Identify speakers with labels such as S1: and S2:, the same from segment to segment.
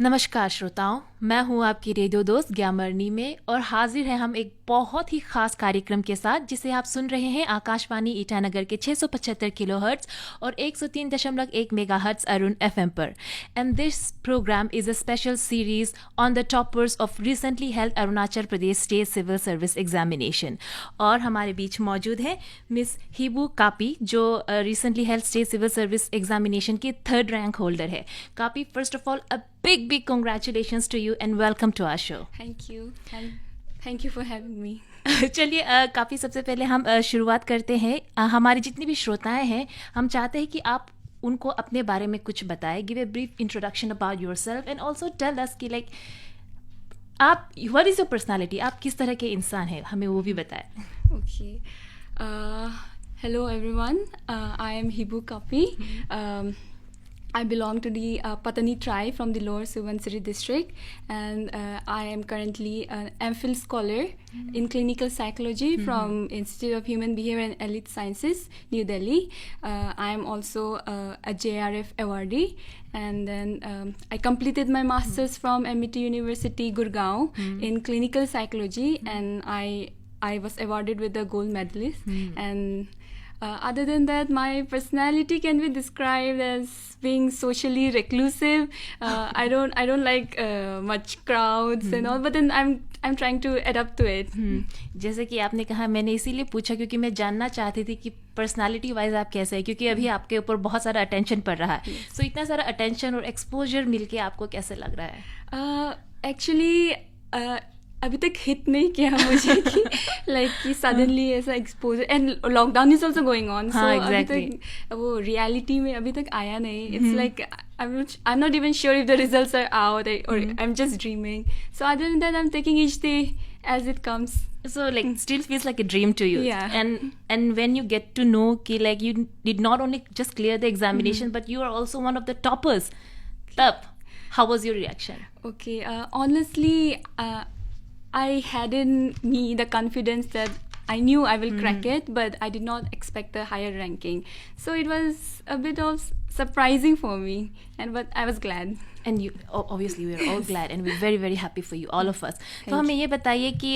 S1: नमस्कार श्रोताओं, मैं हूं आपकी रेडियो दोस्त ग्यामरनी में और हाजिर है हम एक बहुत ही खास कार्यक्रम के साथ जिसे आप सुन रहे हैं आकाशवाणी ईटानगर के 675 किलोहर्ट्ज और 103.1 मेगाहर्ट्ज अरुण एफएम पर। And this programme is a special series on the toppers of recently held Arunachal Pradesh state civil service examination. और हमारे बीच मौजूद है मिस हिबू कापी, जो recently held state civil service examination की 3rd रैंक होल्डर है। Kapi, first of all a big congratulations to you and welcome to our show.
S2: Thank you and thank you for having me.
S1: चलिए, काफ़ी सबसे पहले हम शुरुआत करते हैं। हमारे जितने भी श्रोताएं हैं, हम चाहते हैं कि आप उनको अपने बारे में कुछ बताएं। Give a brief introduction about yourself and also tell us कि लाइक आप व्हाट इज़ योर पर्सनालिटी, आप किस तरह के इंसान हैं, हमें वो भी बताएं।
S2: Okay. Hello everyone. I am Hibu Kapi. I belong to the Patani tribe from the Lower Subansiri district, and I am currently an MPhil scholar in clinical psychology from Institute of Human Behavior and Elite Sciences, New Delhi. I am also a JRF awardee, and then I completed my master's from MIT University, Gurgaon, in clinical psychology, and I was awarded with the gold medalist. And other than that, my personality can be described as being socially reclusive. I don't like much crowds and all, but then I'm trying to adapt to it.
S1: जैसे कि आपने कहा, मैंने इसीलिए पूछा क्योंकि मैं जानना चाहती थी कि पर्सनालिटी वाइज आप कैसे हैं, क्योंकि अभी आपके ऊपर बहुत सारा अटेंशन पड़ रहा है। सो इतना सारा अटेंशन और एक्सपोजर मिलके आपको कैसे लग रहा है?
S2: एक्चुअली अभी तक हिट नहीं किया मुझे कि लाइक कि सडनली ऐसा exposure, and lockdown is also going on, so अभी तक वो रियलिटी में अभी तक आया नहीं। It's like I'm not even sure if the results are out or I'm just dreaming. So other than that, I'm taking each day as it comes.
S1: So like still feels like a dream to you.
S2: Yeah.
S1: And when you get to know कि like you did not only just clear the examination but you are also one of the toppers. Top. How was your reaction?
S2: Okay. Honestly, I had in me the confidence that I knew I will crack it, but I did not expect a higher ranking. So it was a bit of surprising for me, but I was glad.
S1: And you obviously we are all glad and we're very very happy for you, all of us. तो हमें ये बताइए कि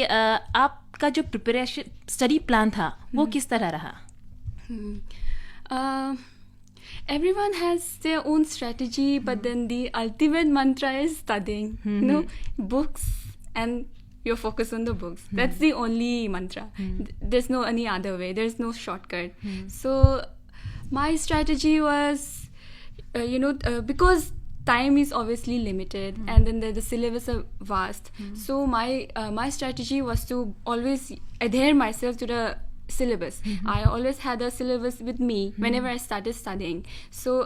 S1: आपका जो preparation study plan था वो किस तरह रहा?
S2: Everyone has their own strategy, but then the ultimate mantra is studying. Books and your focus on the books. That's the only mantra. There's no any other way. There's no shortcut. So my strategy was, because time is obviously limited, and then the syllabus are vast. So my strategy was to always adhere myself to the syllabus. I always had a syllabus with me whenever I started studying. So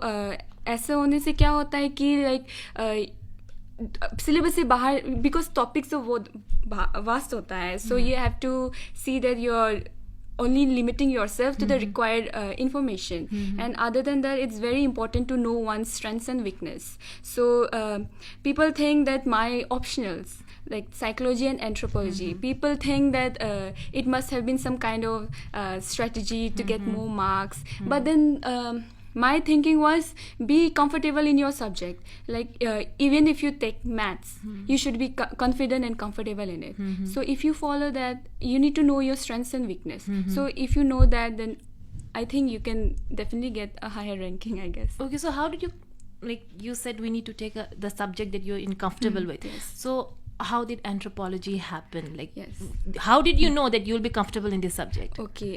S2: ऐसा होने से क्या होता है कि like syllabus से बाहर, because topics तो वो वास्ट होता है, so you have to see that you are only limiting yourself to the required information. And other than that, it's very important to know one's strengths and weakness. So people think that my optionals like psychology and anthropology, people think that it must have been some kind of strategy to get more marks, but then my thinking was be comfortable in your subject. Like even if you take maths, you should be confident and comfortable in it. So if you follow that, you need to know your strengths and weakness. So if you know that, then I think you can definitely get a higher ranking, I guess.
S1: Okay, so how did you, like you said, we need to take the subject that you're uncomfortable with.
S2: Yes.
S1: So how did anthropology happen? Like,
S2: yes.
S1: How did you know that you'll be comfortable in this subject?
S2: Okay,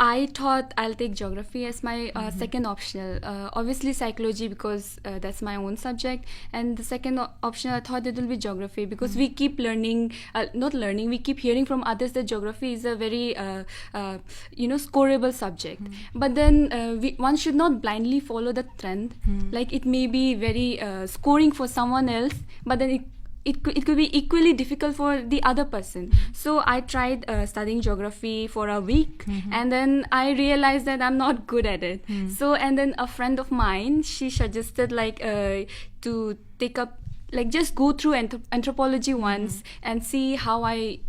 S2: I thought I'll take geography as my second optional. Obviously psychology, because that's my own subject. And the second option, I thought it will be geography, because we keep learning, we keep hearing from others that geography is a very, scoreable subject. But then one should not blindly follow the trend. Like it may be very scoring for someone else, but then it could be equally difficult for the other person. So I tried studying geography for a week, and then I realized that I'm not good at it. So, and then a friend of mine, she suggested like to take up like just go through anthropology once and see how I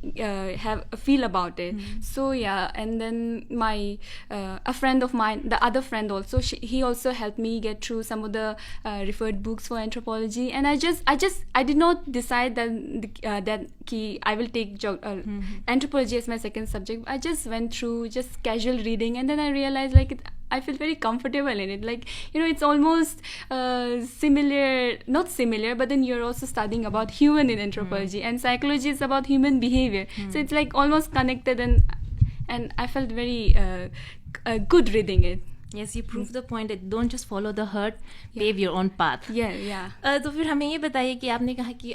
S2: have a feel about it. So yeah, and then my a friend of mine, the other friend also, he also helped me get through some of the referred books for anthropology. And I did not decide that I will take anthropology as my second subject. I just went through just casual reading, and then I realized I feel very comfortable in it. Like, you know, it's almost not similar, but then you're also studying about human in anthropology, and psychology is about human behavior. So it's like almost connected, and I felt very good reading it.
S1: Yes, you prove the point that don't just follow the herd, pave your own path.
S2: Yeah.
S1: तो फिर हमें ये बताइए कि आपने कहा कि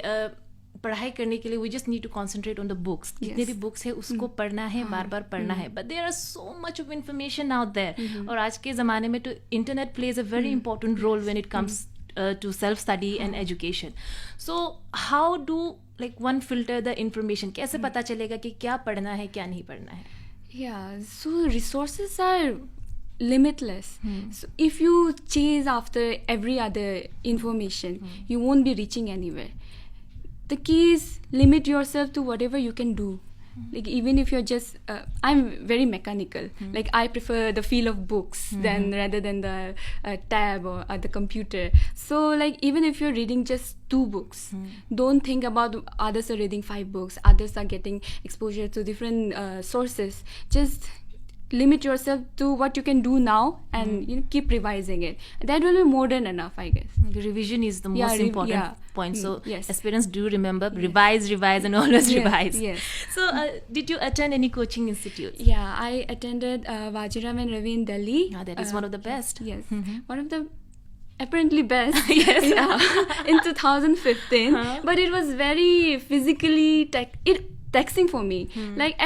S1: पढ़ाई करने के लिए we just need to concentrate on the books. जितने भी बुक्स है उसको पढ़ना है, बार बार पढ़ना है. But there are so much of information out there. और आज के ज़माने में तो internet plays a very important role when it comes to self-study and education. So how do one filter the information? कैसे पता चलेगा कि क्या पढ़ना है, क्या नहीं पढ़ना है?
S2: Yeah, so resources are limitless. So if you chase after every other information, you won't be reaching anywhere. The key is limit yourself to whatever you can do. Like, even if you're just I'm very mechanical. Like, I prefer the feel of books rather than the tab or the computer. So like, even if you're reading just 2 books, don't think about others are reading 5 books, others are getting exposure to different sources. Just limit yourself to what you can do now, and keep revising it. That will be more than enough, I guess.
S1: The revision is the most important point. So
S2: yes.
S1: aspirants do remember, revise and always revise.
S2: Yes.
S1: So did you attend any coaching institutes?
S2: Yeah, I attended Vajiram and Ravi in Delhi.
S1: That is one of the best.
S2: Yes, one of the apparently best. Yes. In 2015. But it was very physically taxing for me. Like,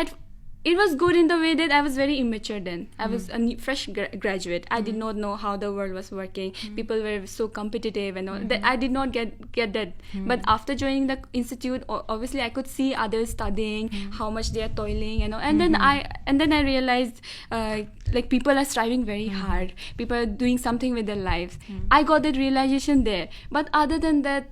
S2: it was good in the way that I was very immature then. I was a fresh graduate. I did not know how the world was working. People were so competitive and all. That I did not get that. But after joining the institute, obviously I could see others studying, how much they are toiling, and all. And then I realized like, people are striving very hard. People are doing something with their lives. I got that realization there. But other than that,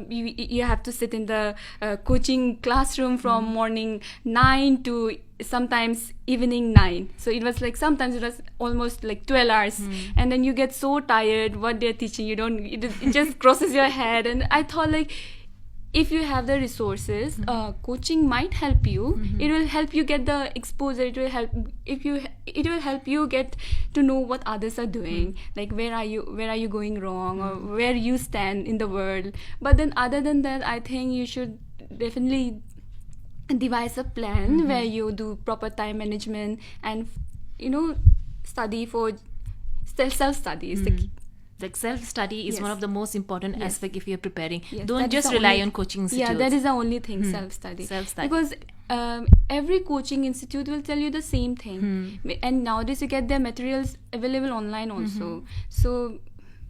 S2: you have to sit in the coaching classroom from morning 9 to sometimes evening 9. So it was like, sometimes it was almost like 12 hours. And then you get so tired what they're teaching. It just crosses your head. And I thought, like, if you have the resources, coaching might help you. It will help you get the exposure. It will help you get to know what others are doing. Like, where are you going wrong, or where you stand in the world. But then, other than that, I think you should definitely devise a plan where you do proper time management and study for self-study is the key.
S1: Like, self-study is one of the most important aspects if you're preparing.
S2: Yes,
S1: don't just rely on coaching institutes.
S2: Yeah, that is the only thing, self-study. Because every coaching institute will tell you the same thing. And nowadays you get their materials available online also. So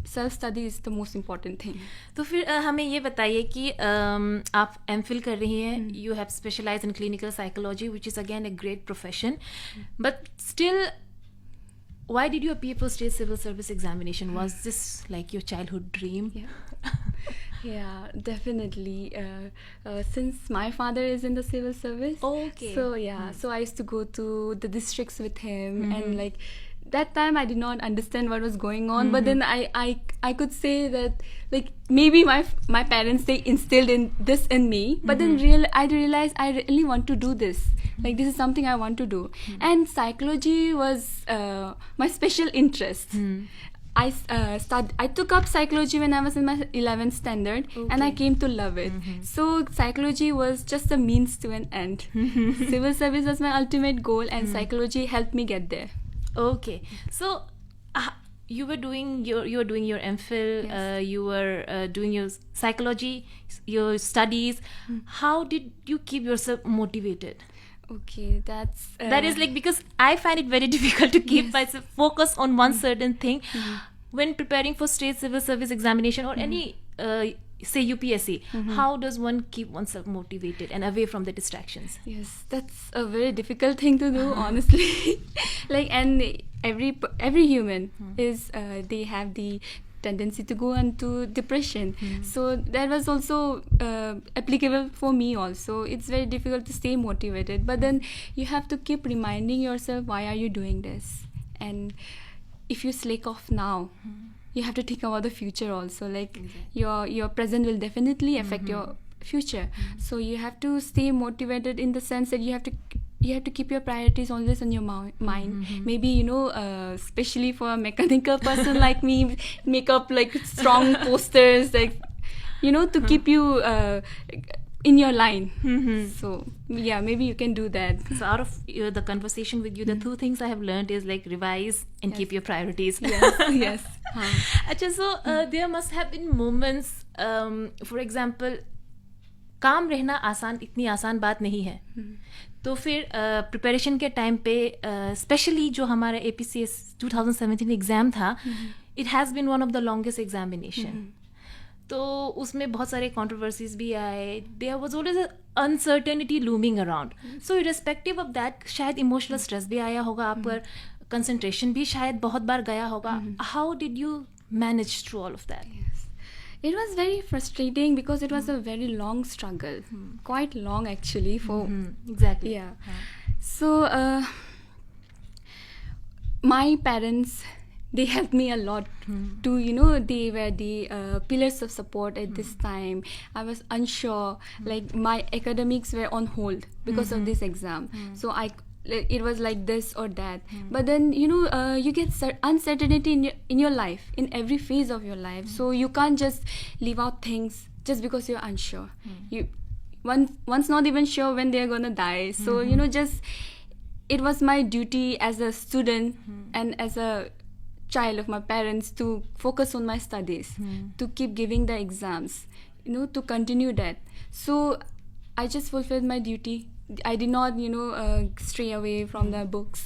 S2: self-study is the most important thing.
S1: तो फिर हमें ये बताइए कि आप MPhil कर रही हैं. You have specialized in clinical psychology, which is again a great profession. But still, why did you appear for state civil service examination? Was this like your childhood dream?
S2: Yeah, definitely. Since my father is in the civil service, so so I used to go to the districts with him, and like, that time I did not understand what was going on, but then I could say that, like, maybe my parents, they instilled this in me, but then I realized I really want to do this. Like, this is something I want to do. And psychology was my special interest. I took up psychology when I was in my 11th standard, and I came to love it. So psychology was just a means to an end. Civil service was my ultimate goal, and psychology helped me get there.
S1: Okay, so you were doing your MPhil, you were doing your psychology, your studies. How did you keep yourself motivated?
S2: Okay, that
S1: is like, because I find it very difficult to keep myself focused on one certain thing when preparing for state civil service examination or any say UPSC. How does one keep oneself motivated and away from the distractions?
S2: Yes, that's a very difficult thing to do, honestly. Like, and every human is they have the tendency to go into depression. So that was also applicable for me also. It's very difficult to stay motivated, but then you have to keep reminding yourself, why are you doing this? And if you slack off now, you have to think about the future also. Like your present will definitely affect your future. So you have to stay motivated in the sense that you have to keep your priorities always on your mind. Maybe, especially for a mechanical person like me, make up like strong posters, like, to keep you in your line. So yeah, maybe you can do that.
S1: So out of the conversation with you, the two things I have learned is like revise and keep your priorities.
S2: Yes.
S1: Achha, so there must have been moments, for example, काम रहना इतनी आसान बात नहीं है. तो फिर preparation के टाइम पे स्पेशली जो हमारा APCS 2017 एग्ज़ाम था, it has been one of the longest examination. तो उसमें बहुत सारे कंट्रोवर्सीज भी आए. There was always uncertainty looming around. So irrespective of that शायद इमोशनल स्ट्रेस भी आया होगा आप पर, कंसंट्रेशन भी शायद बहुत बार गया होगा. How did you manage through all of that?
S2: It was very frustrating because it was a very long struggle, quite long actually. For
S1: exactly,
S2: yeah. So my parents, they helped me a lot to, they were the pillars of support at this time. I was unsure, like my academics were on hold because of this exam. So it was like this or that. But then, you get uncertainty in your life, in every phase of your life. So you can't just leave out things just because you're unsure. One's not even sure when they're gonna die. So, it was my duty as a student and as a child of my parents to focus on my studies, to keep giving the exams, to continue that. So I just fulfilled my duty. I did not, stray away from the books.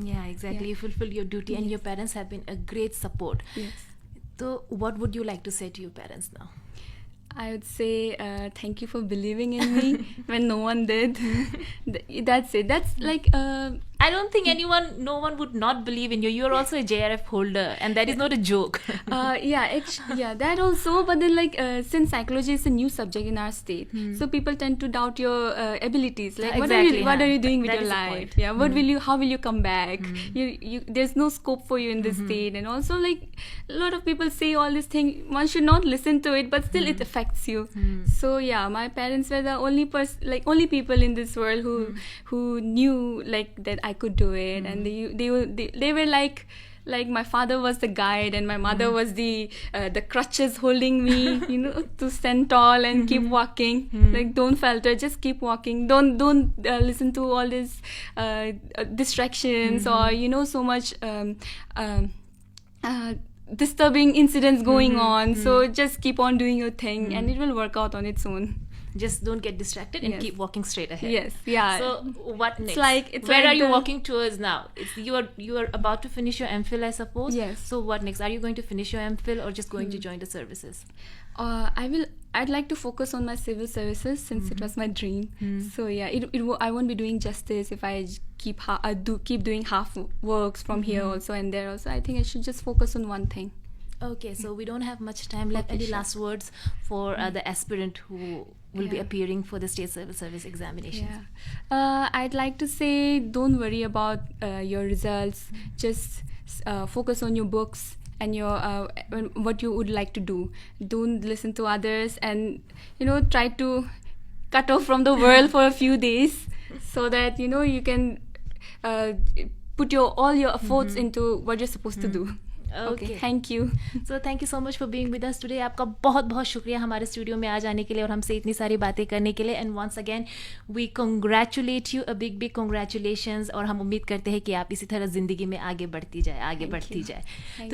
S1: Yeah, exactly. You fulfill your duty, and your parents have been a great support.
S2: Yes.
S1: So what would you like to say to your parents now?
S2: I would say thank you for believing in me when no one did. That's it. That's like...
S1: I don't think no one would not believe in you. You're also a JRF holder, and that is not a joke.
S2: Yeah, that also. But then, like, since psychology is a new subject in our state, so people tend to doubt your abilities. Like, what are you doing with your life? Yeah, how will you come back? There's no scope for you in this state, and also, like, a lot of people say all these things. One should not listen to it, but still, it affects you. So yeah, my parents were the only people in this world who knew like that I could do it, and they were like my father was the guide and my mother was the crutches holding me, to stand tall and keep walking. Like, don't falter, just keep walking. Don't listen to all these distractions or so much disturbing incidents going on. So just keep on doing your thing and it will work out on its own.
S1: Just don't get distracted and keep walking straight ahead.
S2: Yes, yeah.
S1: So what next?
S2: It's
S1: Where are you walking towards now? You are about to finish your MPhil, I suppose.
S2: Yes.
S1: So what next? Are you going to finish your MPhil or just going to join the services?
S2: I'd like to focus on my civil services since it was my dream. So yeah, I won't be doing justice if I keep doing half works from here also and there also. I think I should just focus on one thing.
S1: Okay, so we don't have much time left. Any last words for the aspirant who will be appearing for the State Civil Service examinations?
S2: I'd like to say, don't worry about your results. Just focus on your books and your what you would like to do. Don't listen to others, and try to cut off from the world for a few days so that you can put all your efforts into what you're supposed to do. Okay, thank you.
S1: So thank you so much for being with us today. आपका बहुत बहुत शुक्रिया हमारे studio में आ जाने के लिए और हमसे इतनी सारी बातें करने के लिए. And once again we congratulate you, a big congratulations. और हम उम्मीद करते हैं कि आप इसी तरह ज़िंदगी में आगे बढ़ती जाए.